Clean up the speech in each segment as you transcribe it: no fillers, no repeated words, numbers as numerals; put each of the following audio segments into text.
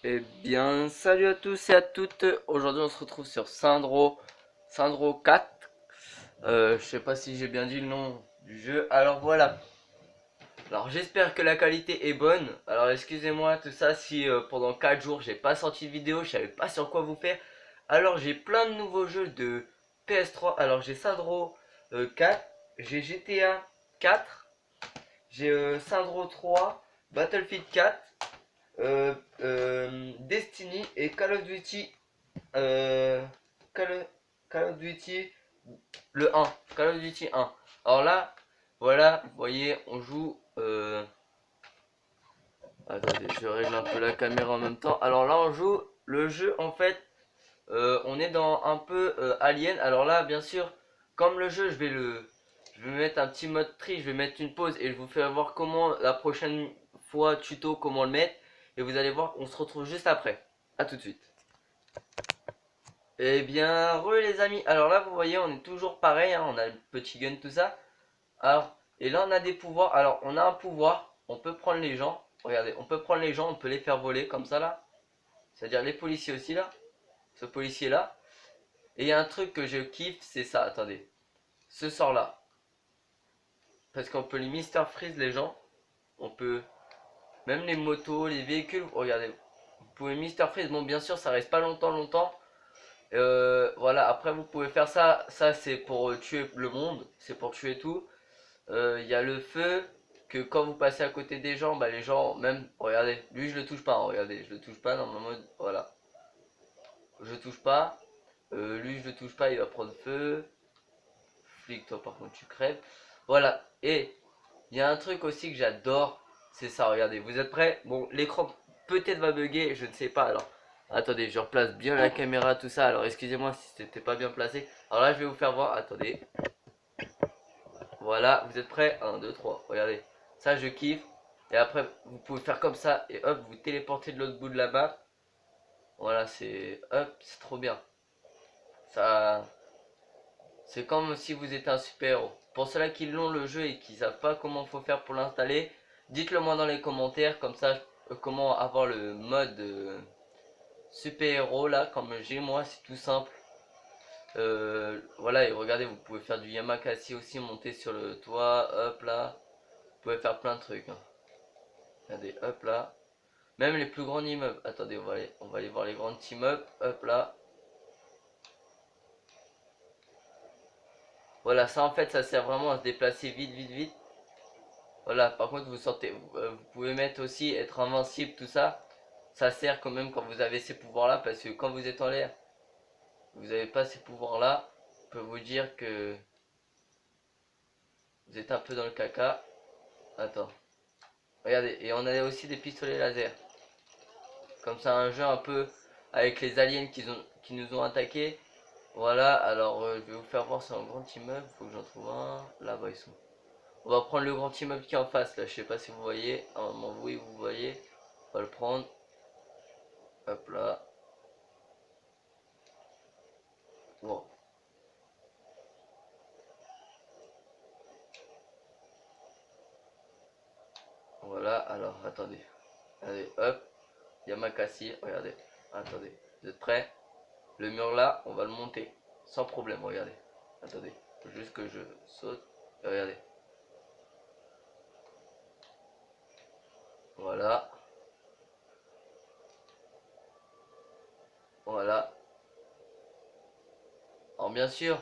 Eh bien, salut à tous et à toutes. Aujourd'hui, on se retrouve sur Syndro 4. Je sais pas si j'ai bien dit le nom du jeu. Alors voilà. Alors j'espère que la qualité est bonne. Alors excusez-moi tout ça si pendant 4 jours j'ai pas sorti de vidéo, je savais pas sur quoi vous faire. Alors j'ai plein de nouveaux jeux de PS3. Alors j'ai Syndro 4, j'ai GTA 4, j'ai Syndro 3, Battlefield 4, Destiny et Call of Duty. Euh, Call, of, Call of Duty le 1. Call of Duty 1. Alors là, voilà, vous voyez, on joue. Attendez, je règle un peu la caméra en même temps. Alors là, on joue le jeu en fait. On est dans un peu Alien. Alors là, bien sûr, comme le jeu, je vais mettre un petit mode tri. Je vais mettre une pause et je vous fais voir comment la prochaine fois tuto comment le mettre. Et vous allez voir, on se retrouve juste après. A tout de suite. Eh bien, les amis, alors là vous voyez on est toujours pareil, hein, on a le petit gun tout ça. Alors, et là on a des pouvoirs, alors on a un pouvoir, on peut prendre les gens, regardez, on peut prendre les gens, on peut les faire voler comme ça là. C'est-à-dire les policiers aussi là, ce policier là. Et il y a un truc que je kiffe, c'est ça, attendez, ce sort là. Parce qu'on peut les Mister Freeze les gens, on peut, même les motos, les véhicules, regardez, vous pouvez Mister Freeze, bon bien sûr ça reste pas longtemps. Voilà, après vous pouvez faire ça, ça c'est pour tuer le monde, c'est pour tuer tout. Il y a le feu, que quand vous passez à côté des gens, bah les gens, même, regardez, lui je le touche pas, hein, regardez, je le touche pas dans mon mode, voilà, je touche pas, lui je le touche pas, il va prendre feu, flic toi par contre tu crèves, voilà, et il y a un truc aussi que j'adore, c'est ça, regardez, vous êtes prêts? Bon, l'écran peut-être va bugger, je ne sais pas, alors, attendez, je replace bien la caméra, tout ça, alors excusez-moi si c'était pas bien placé, alors là je vais vous faire voir, attendez, voilà, vous êtes prêts? Un 2 3 regardez, ça je kiffe, et après vous pouvez faire comme ça, et hop, vous téléportez de l'autre bout de la map, voilà, c'est, hop, c'est trop bien, ça, c'est comme si vous étiez un super-héros. Pour ceux-là qui l'ont le jeu et qui savent pas comment faut faire pour l'installer, dites-le moi dans les commentaires, comme ça, comment avoir le mode super-héros là, comme j'ai moi, c'est tout simple. Voilà, et regardez, vous pouvez faire du Yamakasi aussi, monter sur le toit, hop là, vous pouvez faire plein de trucs, hein. Regardez, hop là, même les plus grands immeubles, attendez, on va aller voir les grands immeubles, hop là. Voilà, ça en fait, ça sert vraiment à se déplacer vite. Voilà, par contre, vous pouvez mettre aussi être invincible, tout ça. Ça sert quand même quand vous avez ces pouvoirs-là, parce que quand vous êtes en l'air, vous n'avez pas ces pouvoirs-là. Je peux vous dire que vous êtes un peu dans le caca. Attends, regardez, et on a aussi des pistolets laser. Comme ça, un jeu un peu avec les aliens qui nous ont attaqués. Voilà, alors je vais vous faire voir sur un grand immeuble. Faut que j'en trouve un. Là-bas, ils sont. On va prendre le grand immeuble qui est en face, là. Je sais pas si vous voyez. À un moment, oui, vous voyez. On va le prendre. Hop là. Bon, voilà, alors attendez. Allez, hop, Yamakasi, regardez. Attendez, vous êtes prêts? Le mur là, on va le monter. Sans problème, regardez. Attendez, faut juste que je saute. Et regardez. Voilà, voilà. Alors bien sûr,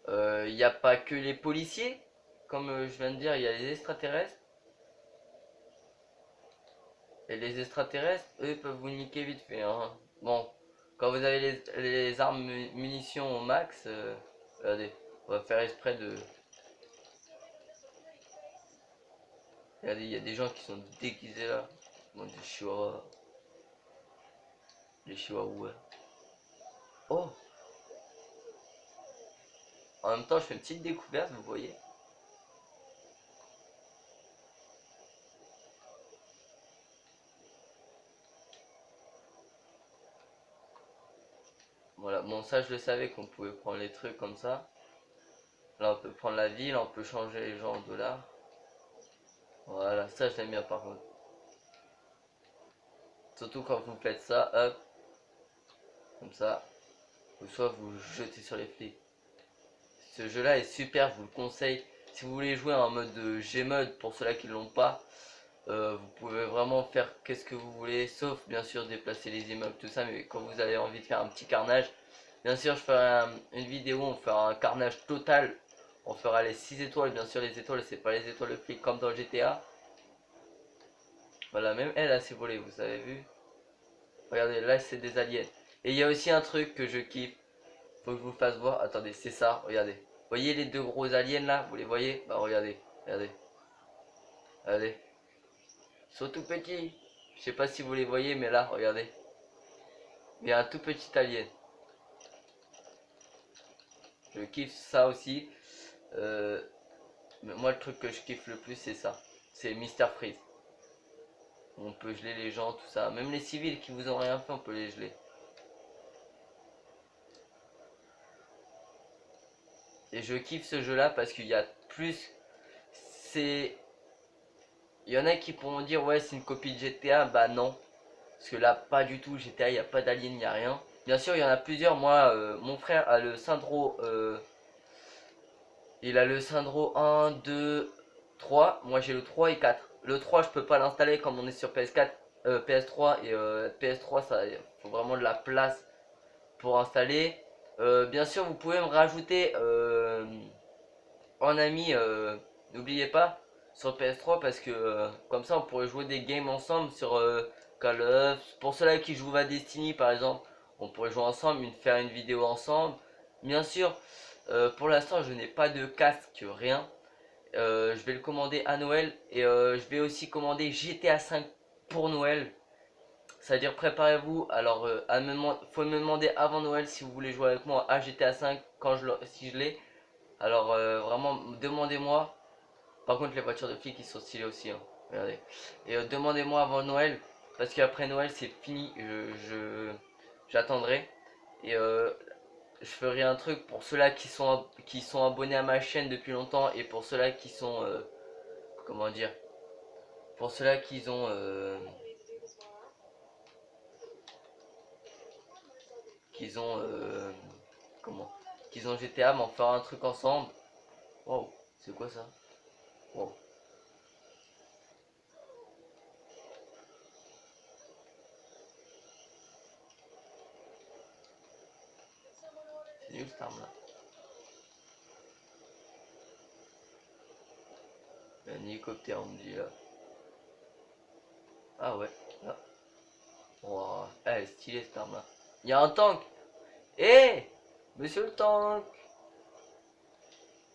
il n'y a pas que les policiers. Comme je viens de dire, il y a les extraterrestres. Et les extraterrestres, eux, peuvent vous niquer vite fait, hein. Bon, quand vous avez les armes munitions au max, regardez, on va faire exprès de. Regardez, il y a des gens qui sont déguisés là. Bon, des chihuahuas. Les chihuahuas. Oh! En même temps, je fais une petite découverte, vous voyez. Voilà, bon, ça, je le savais qu'on pouvait prendre les trucs comme ça. Là, on peut prendre la ville, on peut changer les gens en dollars. Voilà, ça, je l'aime bien par contre. Surtout quand vous faites ça, hop, comme ça, ou soit vous jetez sur les flics. Ce jeu là est super, je vous le conseille. Si vous voulez jouer en mode Gmod, pour ceux-là qui l'ont pas, vous pouvez vraiment faire qu'est-ce que vous voulez, sauf bien sûr déplacer les immeubles, tout ça. Mais quand vous avez envie de faire un petit carnage, bien sûr je ferai une vidéo, on fera un carnage total. On fera les 6 étoiles, bien sûr les étoiles, c'est pas les étoiles de flic comme dans GTA. Voilà, même elle a s'est volée, vous avez vu. Regardez, là c'est des aliens. Et il y a aussi un truc que je kiffe, faut que je vous fasse voir. Attendez, c'est ça, regardez. Voyez les deux gros aliens là, vous les voyez? Bah regardez, regardez. Regardez. Ils sont tout petits. Je sais pas si vous les voyez, mais là, regardez. Il y a un tout petit alien. Je kiffe ça aussi. Mais moi, le truc que je kiffe le plus, c'est ça. C'est Mister Freeze. On peut geler les gens, tout ça. Même les civils qui vous ont rien fait, on peut les geler. Et je kiffe ce jeu-là parce qu'il y a plus... C'est... Il y en a qui pourront dire, ouais, c'est une copie de GTA. Bah non. Parce que là, pas du tout. GTA, il n'y a pas d'alien, il n'y a rien. Bien sûr, il y en a plusieurs. Moi, mon frère a le syndrome... il a le syndrome 1, 2, 3. Moi, j'ai le 3 et 4. Le 3, je peux pas l'installer comme on est sur PS4, PS3 et PS3. Ça, il faut vraiment de la place pour installer. Bien sûr, vous pouvez me rajouter en ami. N'oubliez pas sur PS3 parce que comme ça, on pourrait jouer des games ensemble sur Call of. Pour ceux-là qui jouent à Destiny, par exemple, on pourrait jouer ensemble, faire une vidéo ensemble. Bien sûr, pour l'instant, je n'ai pas de casque, rien. Je vais le commander à Noël et je vais aussi commander GTA 5 pour Noël. C'est-à-dire préparez-vous. Alors faut me demander avant Noël si vous voulez jouer avec moi à GTA 5 quand si je l'ai. Alors vraiment demandez-moi. Par contre les voitures de flics ils sont stylées aussi, hein. Regardez. Et demandez-moi avant Noël parce qu'après Noël c'est fini. J'attendrai et je ferai un truc pour ceux-là qui sont abonnés à ma chaîne depuis longtemps et pour ceux-là qui sont comment dire, pour ceux-là qui ont qu'ils ont comment qu'ils ont GTA, mais on fera un truc ensemble. Wow, c'est quoi ça? Wow, c'est nul cette arme là. Un hélicoptère on me dit là. Ah ouais, là. Wow, elle est stylée cette arme là. Il y a un tank. Hé hey, monsieur le tank.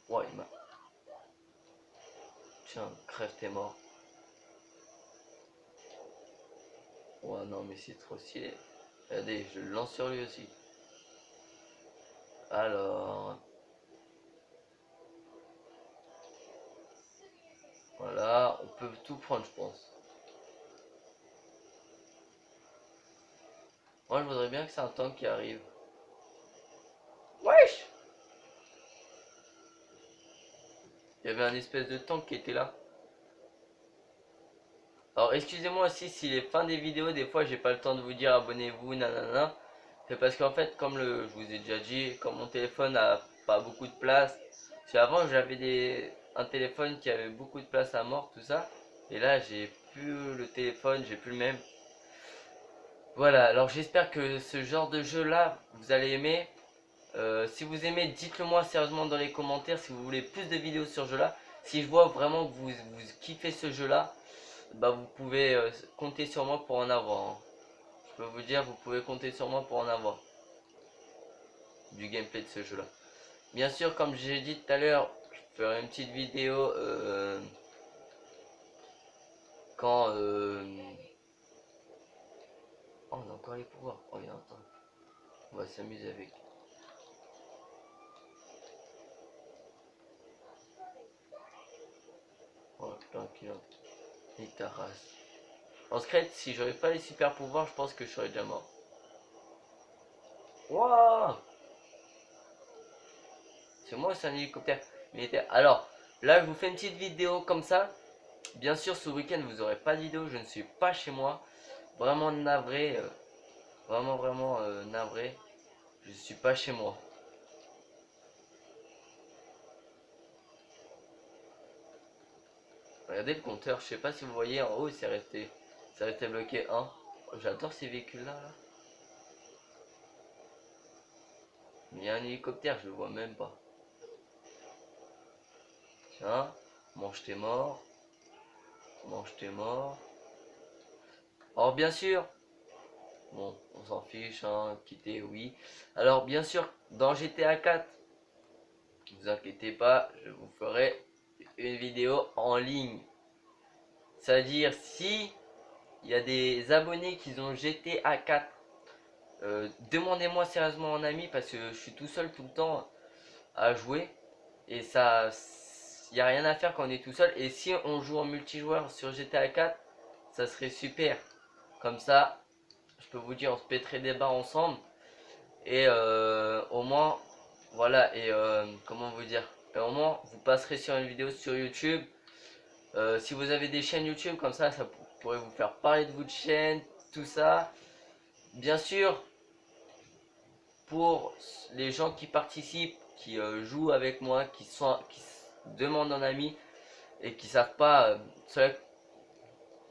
Ouais, il m'a... Tiens, crève, t'es mort. Ouais, non, mais c'est trop stylé. Regardez, je le lance sur lui aussi. Alors, voilà, on peut tout prendre, je pense. Moi, je voudrais bien que c'est un tank qui arrive. Wesh! Il y avait un espèce de tank qui était là. Alors, excusez-moi aussi si les fins des vidéos, des fois, j'ai pas le temps de vous dire abonnez-vous, nanana. C'est parce qu'en fait, je vous ai déjà dit, comme mon téléphone a pas beaucoup de place. Parce qu'avant, j'avais un téléphone qui avait beaucoup de place à mort, tout ça. Et là, j'ai plus le téléphone, j'ai plus le même. Voilà, alors j'espère que ce genre de jeu là, vous allez aimer. Si vous aimez, dites-le moi sérieusement dans les commentaires si vous voulez plus de vidéos sur ce jeu là. Si je vois vraiment que vous kiffez ce jeu là, bah vous pouvez compter sur moi pour en avoir, hein. Je peux vous dire, vous pouvez compter sur moi pour en avoir du gameplay de ce jeu là. Bien sûr, comme j'ai dit tout à l'heure, je ferai une petite vidéo quand... Oh, on a encore les pouvoirs. Oh, il y a un temps. On va s'amuser avec. Oh, putain, pilote. Et ta race. En secret, si j'aurais pas les super pouvoirs, je pense que je serais déjà mort. Waouh! C'est moi, c'est un hélicoptère militaire. Alors, là, je vous fais une petite vidéo comme ça. Bien sûr, ce week-end, vous aurez pas de vidéo. Je ne suis pas chez moi. vraiment navré, vraiment navré. Je suis pas chez moi. Regardez le compteur, je sais pas si vous voyez en haut, c'est resté bloqué 1. J'adore ces véhicules là, là. Il y a un hélicoptère, je le vois même pas. Tiens, mange tes morts, mange tes morts. Alors bien sûr, bon, on s'en fiche, hein, quitter, oui. Alors bien sûr, dans GTA 4, ne vous inquiétez pas, je vous ferai une vidéo en ligne. C'est-à-dire si il y a des abonnés qui ont GTA 4, demandez-moi sérieusement en ami parce que je suis tout seul tout le temps à jouer et ça, il n'y a rien à faire quand on est tout seul. Et si on joue en multijoueur sur GTA 4, ça serait super. Comme ça, je peux vous dire, on se pèterait des barres ensemble et au moins, voilà. Et comment vous dire, et au moins vous passerez sur une vidéo sur YouTube. Si vous avez des chaînes YouTube comme ça pourrait vous faire parler de votre chaîne, tout ça. Bien sûr, pour les gens qui participent, qui jouent avec moi, qui demandent un ami et qui savent pas,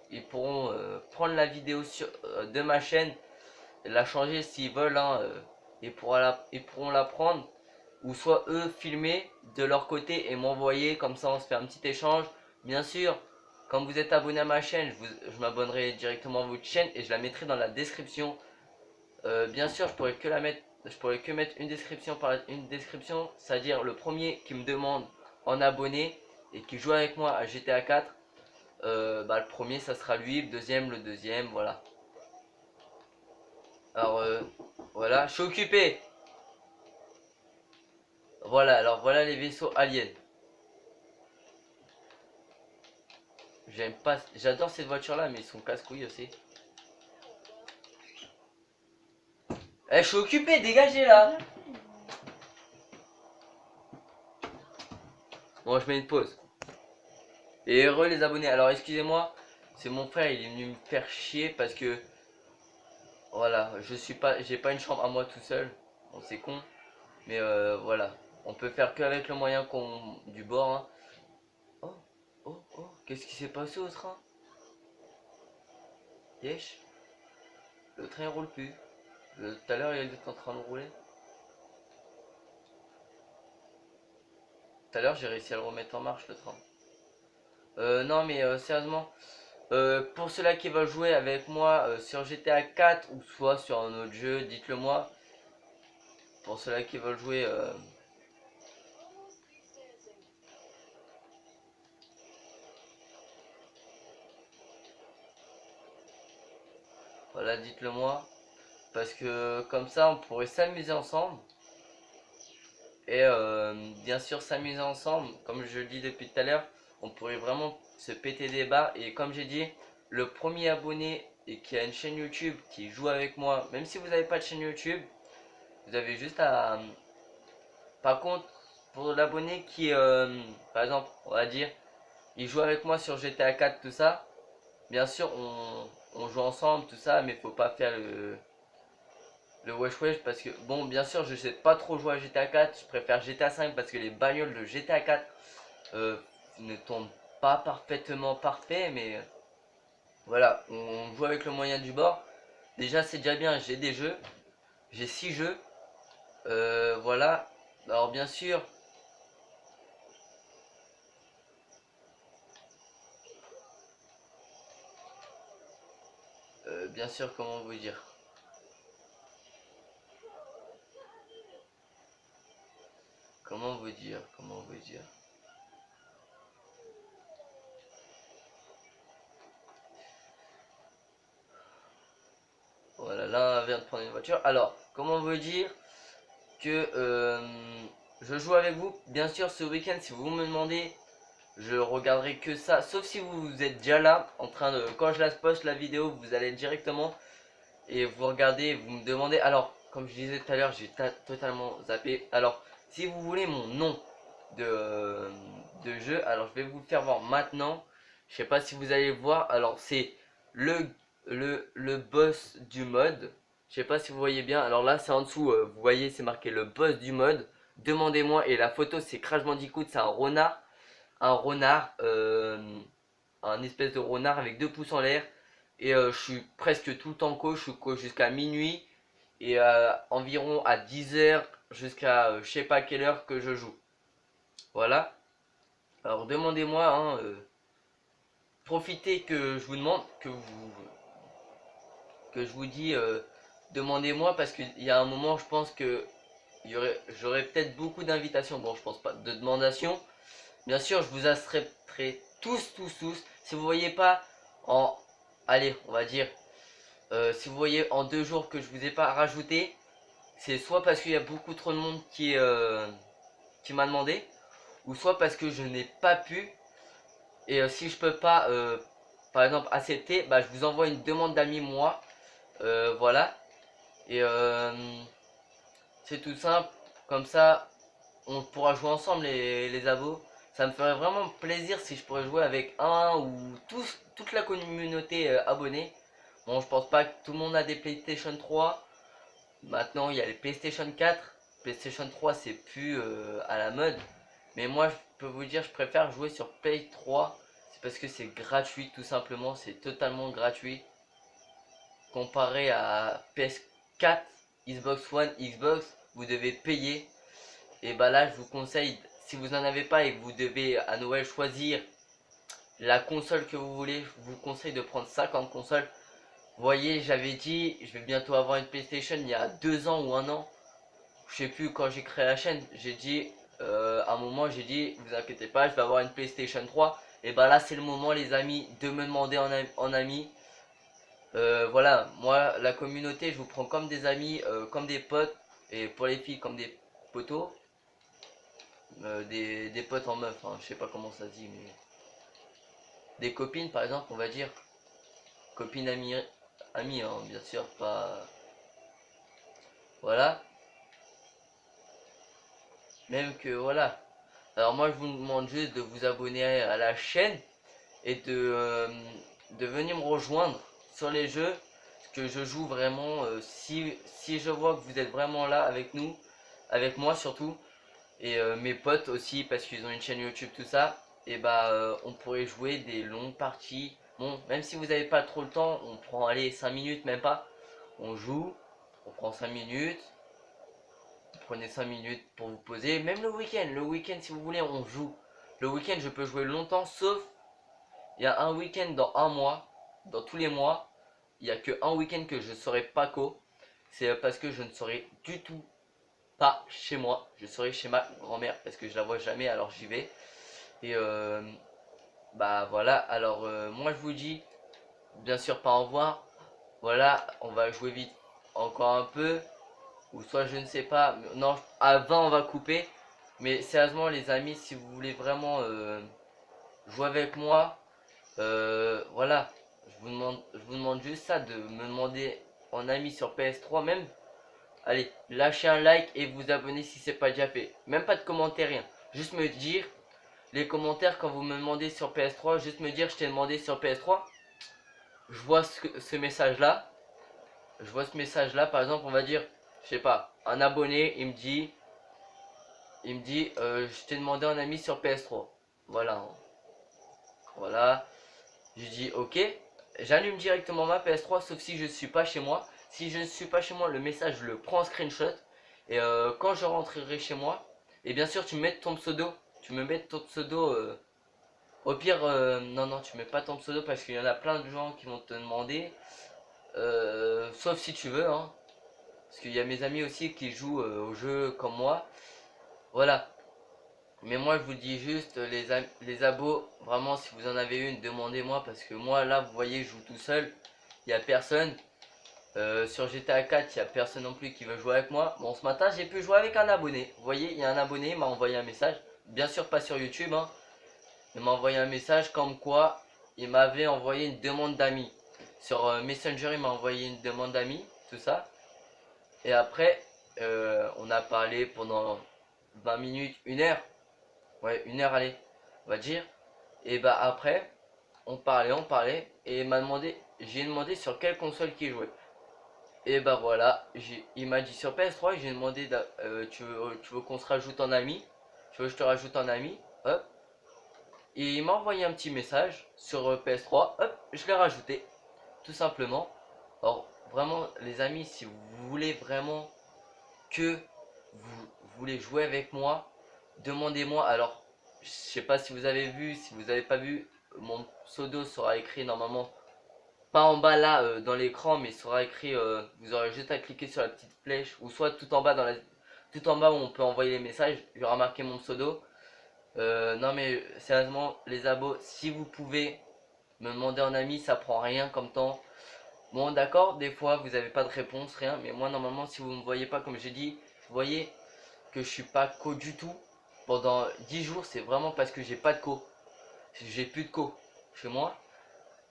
ils pourront prendre la vidéo de ma chaîne et la changer s'ils veulent, hein, ils pourront la prendre ou soit eux filmer de leur côté et m'envoyer, comme ça on se fait un petit échange. Bien sûr, quand vous êtes abonné à ma chaîne, je m'abonnerai directement à votre chaîne et je la mettrai dans la description. Bien sûr, je pourrais que mettre une description par une description, c'est-à-dire le premier qui me demande en abonné et qui joue avec moi à GTA 4, bah, le premier ça sera lui, le deuxième, voilà. Alors voilà, je suis occupé. Voilà, alors voilà les vaisseaux aliens. J'aime pas, j'adore cette voiture là, mais ils sont casse-couilles aussi. Eh, je suis occupé, dégagez là. Bon, je mets une pause. Et heureux les abonnés. Alors excusez-moi, c'est mon frère, il est venu me faire chier parce que voilà, j'ai pas une chambre à moi tout seul. Bon, c'est con, mais voilà, on peut faire qu'avec le moyen du bord. Hein. Oh, oh, qu'est-ce qui s'est passé au train? Yesh, le train roule plus. Tout à l'heure, il était en train de rouler. Tout à l'heure, j'ai réussi à le remettre en marche le train. Non, mais sérieusement, pour ceux-là qui veulent jouer avec moi sur GTA 4 ou soit sur un autre jeu, dites-le moi. Pour ceux-là qui veulent jouer, voilà, dites-le moi. Parce que comme ça, on pourrait s'amuser ensemble. Et bien sûr, s'amuser ensemble, comme je le dis depuis tout à l'heure, on pourrait vraiment se péter des barres. Et comme j'ai dit, le premier abonné et qui a une chaîne YouTube, qui joue avec moi, même si vous n'avez pas de chaîne YouTube, vous avez juste à... Par contre, pour l'abonné qui, par exemple, on va dire, il joue avec moi sur GTA 4, tout ça, bien sûr, on joue ensemble, tout ça, mais faut pas faire le wesh wesh parce que, bon, bien sûr, je sais pas trop jouer à GTA 4, je préfère GTA 5 parce que les bagnoles de GTA 4 ne tombent pas parfaitement parfait, mais voilà, on joue avec le moyen du bord. Déjà, c'est déjà bien, j'ai des jeux, j'ai 6 jeux, voilà. Alors, bien sûr, comment vous dire? Comment vous dire? Comment vous dire? Voilà, là on vient de prendre une voiture. Alors, comment vous dire que je joue avec vous? Bien sûr, ce week-end, si vous me demandez, je regarderai que ça. Sauf si vous êtes déjà là, en train de... Quand je la poste la vidéo, vous allez directement et vous regardez, vous me demandez. Alors, comme je disais tout à l'heure, j'ai totalement zappé. Alors, si vous voulez mon nom de jeu, alors je vais vous le faire voir maintenant. Je sais pas si vous allez le voir. Alors, c'est le le boss du mode. Je sais pas si vous voyez bien. Alors là, c'est en dessous. Vous voyez, c'est marqué le boss du mode. Demandez-moi. Et la photo, c'est Crash Bandicoot. C'est un renard. Un renard. Un espèce de renard avec deux pouces en l'air. Et je suis presque tout le temps coach. Je suis coach jusqu'à minuit. Et environ à 10 h jusqu'à je sais pas quelle heure que je joue. Voilà. Alors demandez-moi. Hein, profitez que je vous demande. Que je vous dis, demandez-moi parce qu'il y a un moment, je pense que j'aurai peut-être beaucoup d'invitations. Bon, je pense pas de demandations. Bien sûr, je vous accepterai tous. Si vous voyez pas en, allez, on va dire, si vous voyez en 2 jours que je vous ai pas rajouté, c'est soit parce qu'il y a beaucoup trop de monde qui m'a demandé, ou soit parce que je n'ai pas pu. Et si je peux pas, par exemple, accepter, bah, je vous envoie une demande d'amis moi. Voilà. Et c'est tout simple. Comme ça, on pourra jouer ensemble les abos. Ça me ferait vraiment plaisir si je pourrais jouer avec un ou toute la communauté abonnée. Bon, je pense pas que tout le monde a des PlayStation 3. Maintenant, il y a les PlayStation 4. PlayStation 3, c'est plus à la mode. Mais moi, je peux vous dire, je préfère jouer sur Play 3. C'est parce que c'est gratuit, tout simplement. C'est totalement gratuit. Comparé à PS4, Xbox One, Xbox, vous devez payer. Et bah là, je vous conseille, si vous n'en avez pas et que vous devez à Noël choisir la console que vous voulez, je vous conseille de prendre 50 consoles. Vous voyez, j'avais dit, je vais bientôt avoir une PlayStation il y a 2 ans ou 1 an. Je sais plus quand j'ai créé la chaîne. J'ai dit, à un moment, j'ai dit, vous inquiétez pas, je vais avoir une PlayStation 3. Et bah là, c'est le moment, les amis, de me demander en ami. Voilà, moi, la communauté, je vous prends comme des amis, comme des potes. Et pour les filles, comme des potos. Des potes en meuf, hein, je sais pas comment ça se dit, mais des copines par exemple, on va dire. Copines amies, amies hein, bien sûr, pas. Voilà. Même que voilà. Alors moi je vous demande juste de vous abonner à la chaîne et de venir me rejoindre sur les jeux. Parce que je joue vraiment. Si je vois que vous êtes vraiment là avec nous, avec moi surtout, et mes potes aussi parce qu'ils ont une chaîne YouTube tout ça, et bah on pourrait jouer des longues parties. Bon, même si vous n'avez pas trop le temps, on prend allez 5 minutes, même pas. On joue, on prend 5 minutes, vous prenez 5 minutes pour vous poser. Même le week-end si vous voulez, on joue. Le week-end je peux jouer longtemps, sauf il y a un week-end dans un mois, dans tous les mois, il n'y a que un week-end que je serai pas co. C'est parce que je ne serai du tout pas chez moi, je serai chez ma grand-mère parce que je la vois jamais, alors j'y vais. Et bah voilà, alors moi je vous dis, bien sûr pas au revoir. Voilà, on va jouer vite encore un peu, ou soit je ne sais pas, non, à 20 on va couper. Mais sérieusement les amis, si vous voulez vraiment jouer avec moi, voilà, je vous demande juste ça, de me demander en ami sur PS3 même. Allez, lâchez un like et vous abonnez si c'est pas déjà fait. Même pas de commentaires, rien. Juste me dire, les commentaires quand vous me demandez sur PS3, juste me dire je t'ai demandé sur PS3. Je vois ce message là. Je vois ce message là, par exemple, on va dire, je sais pas, un abonné, il me dit, je t'ai demandé un ami sur PS3. Voilà, voilà. Je dis ok. J'allume directement ma PS3, sauf si je suis pas chez moi. Si je ne suis pas chez moi, le message je le prends en screenshot. Et quand je rentrerai chez moi, et bien sûr tu me mets ton pseudo. Tu me mets ton pseudo. Au pire, non, tu mets pas ton pseudo parce qu'il y en a plein de gens qui vont te demander. Sauf si tu veux, hein. Parce qu'il y a mes amis aussi qui jouent au jeu comme moi. Voilà. Mais moi je vous dis juste les abos, vraiment si vous en avez une, demandez-moi parce que moi là vous voyez je joue tout seul, il n'y a personne. Sur GTA 4 il n'y a personne non plus qui veut jouer avec moi. Bon ce matin j'ai pu jouer avec un abonné, vous voyez il y a un abonné, il m'a envoyé un message, bien sûr pas sur YouTube hein. Il m'a envoyé un message comme quoi il m'avait envoyé une demande d'amis. Sur Messenger il m'a envoyé une demande d'amis, tout ça. Et après on a parlé pendant 20 minutes, 1 heure. Ouais, 1 heure, allez, on va dire. Et bah après, on parlait, et il m'a demandé j'ai demandé sur quelle console qu'il jouait. Et bah voilà, il m'a dit sur PS3, et j'ai demandé tu veux qu'on se rajoute en ami? Tu veux que je te rajoute en ami? Hop. Et il m'a envoyé un petit message sur PS3, hop, je l'ai rajouté, tout simplement. Alors vraiment les amis, si vous voulez vraiment que vous voulez jouer avec moi, demandez-moi. Alors je sais pas si vous avez vu, si vous n'avez pas vu, mon pseudo sera écrit normalement pas en bas là dans l'écran, mais il sera écrit, vous aurez juste à cliquer sur la petite flèche, ou soit tout en bas tout en bas où on peut envoyer les messages, il y aura marqué mon pseudo. Non mais sérieusement les abos, si vous pouvez me demander en ami, ça prend rien comme temps. Bon d'accord, des fois vous n'avez pas de réponse, rien, mais moi normalement si vous me voyez pas comme j'ai dit, vous voyez que je suis pas co du tout. Pendant 10 jours c'est vraiment parce que j'ai pas de co. J'ai plus de co chez moi.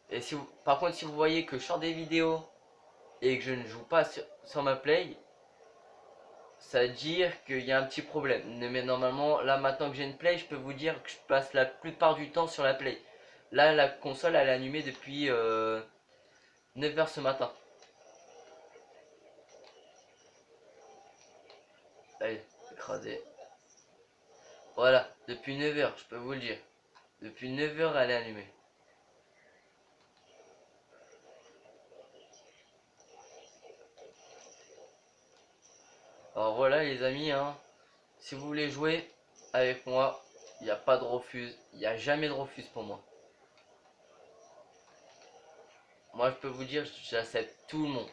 Et si vous, par contre si vous voyez que je sors des vidéos et que je ne joue pas sur ma play, ça veut dire qu'il y a un petit problème. Mais normalement, là maintenant que j'ai une play, je peux vous dire que je passe la plupart du temps sur la play. Là, la console, elle est allumée depuis 9h ce matin. Allez, écrasé. Voilà, depuis 9h, je peux vous le dire. Depuis 9h, elle est allumée. Alors voilà les amis, hein, si vous voulez jouer avec moi, il n'y a pas de refus. Il n'y a jamais de refus pour moi. Moi, je peux vous dire, j'accepte tout le monde.